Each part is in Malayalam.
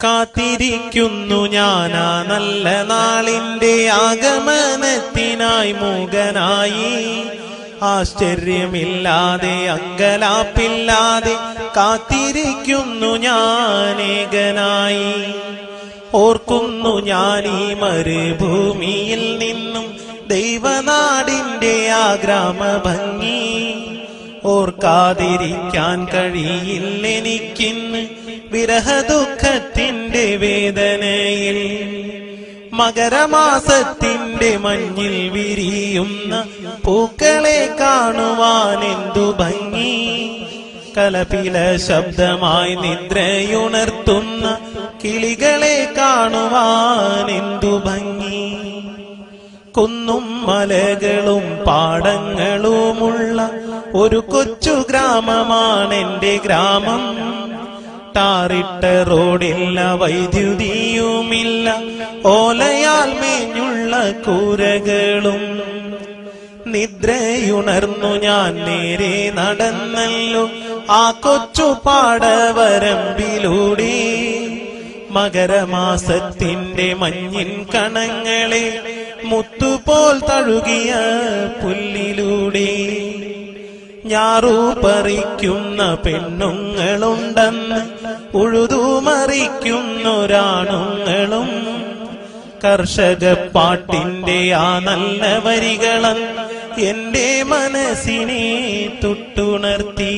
കാത്തിരിക്കുന്നു ഞാനാ നല്ല നാളിന്റെ ആഗമനത്തിനായി മൂകനായി. ആശ്ചര്യമില്ലാതെ അങ്കലാപ്പില്ലാതെ കാത്തിരിക്കുന്നു ഞാനേകനായി. ഓർക്കുന്നു ഞാൻ ഈ മരുഭൂമിയിൽ നിന്നും ദൈവനാടിന്റെ ആ ഗ്രാമഭംഗി. ഓർക്കാതിരിക്കാൻ കഴിയില്ലെനിക്കിന്ന് വിരഹദുഃഖത്തിന്റെ വേദനയിൽ. മകരമാസത്തിന്റെ മഞ്ഞിൽ വിരിയുന്ന പൂക്കളെ കാണുവാൻ എന്തു ഭംഗി. കലപില ശബ്ദമായി നിദ്രയുണർത്തുന്ന കിളികളെ കാണുവാൻ എന്തു ഭംഗി. കുന്നും മലകളും പാടങ്ങളുമുള്ള ഒരു കൊച്ചു ഗ്രാമമാണെന്റെ ഗ്രാമം. ടാറിട്ട റോഡില്ല, വൈദ്യുതിയുമില്ല, ഓലയാൽ മേഞ്ഞുള്ള കൂരകളും. നിദ്രയുണർന്നു ഞാൻ നേരെ നടന്നല്ലോ ആ കൊച്ചു പാടവരമ്പിലൂടെ. മകരമാസത്തിന്റെ മഞ്ഞിൻ കണങ്ങളെ മുത്തുപോൽ തഴുകിയ പുല്ലിലൂടെ. ഞാറു പറിക്കുന്ന പെണ്ണുങ്ങളുണ്ടെന്ന് ഉഴുതുമറിക്കുന്നൊരാണുങ്ങളും. കർഷക പാട്ടിന്റെ ആ നല്ല വരികളും എന്റെ മനസ്സിനെ തൊട്ടുണർത്തി.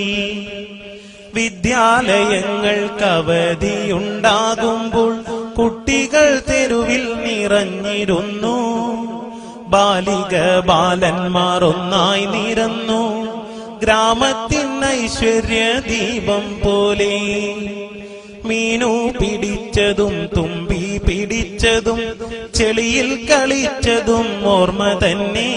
വിദ്യാലയങ്ങൾക്ക് അവധിയുണ്ടാകുമ്പോൾ കുട്ടികൾ തെരുവിൽ നിറഞ്ഞിരുന്നു. ബാലിക ബാലന്മാർ ഒന്നായി നിരന്നു ഗ്രാമത്തിൻ ഐശ്വര്യ ദീപം പോലെ. മീനു പിടിച്ചതും തുമ്പി പിടിച്ചതും ചെളിയിൽ കളിച്ചതും ഓർമ്മ തന്നെ.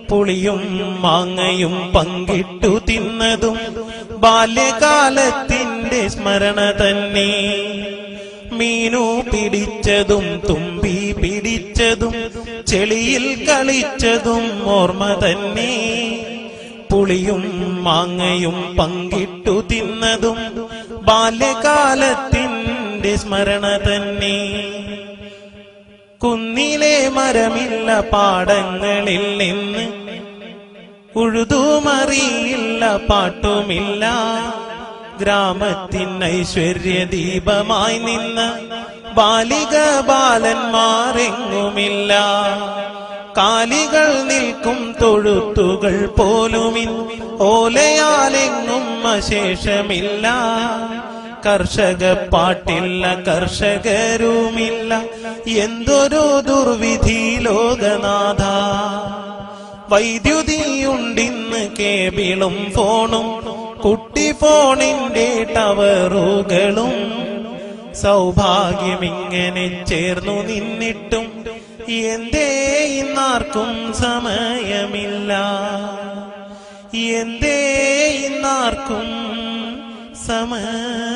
പുളിയും മാങ്ങയും പങ്കിട്ടു തിന്നതും ബാല്യകാലത്തിന്റെ സ്മരണ തന്നെ. മീനു പിടിച്ചതും തുമ്പി പിടിച്ചതും ചെളിയിൽ കളിച്ചതും ഓർമ്മ തന്നെ. പുളിയും മാങ്ങയും പങ്കിട്ടു തിന്നതും ബാല്യകാലത്തിന്റെ സ്മരണ തന്നെ. കുന്നിലെ മരമില്ല, പാടങ്ങളിൽ നിന്ന് ഉഴുതുമറിയില്ല, പാട്ടുമില്ല. ഗ്രാമത്തിൻ ഐശ്വര്യ ദീപമായി നിന്ന ബാലിക ബാലന്മാരെങ്ങുമില്ല. കാലികൾ നിൽക്കും തൊഴുത്തുകൾ പോലുമിൻ ഓലയാലെങ്ങും അശേഷമില്ല. കർഷക പാട്ടില്ല, കർഷകരുമില്ല, എന്തൊരു ദുർവിധി ലോകനാഥ. വൈദ്യുതിയുണ്ടിന്ന് കേബിളും ഫോണും കുട്ടി ഫോണിന്റെ ടവറുകളും. സൗഭാഗ്യമിങ്ങനെ ചേർന്നു നിന്നിട്ടും എന്തേ ഇന്നാർക്കും സമയമില്ല. എന്തേ ഇന്നാർക്കും സമയം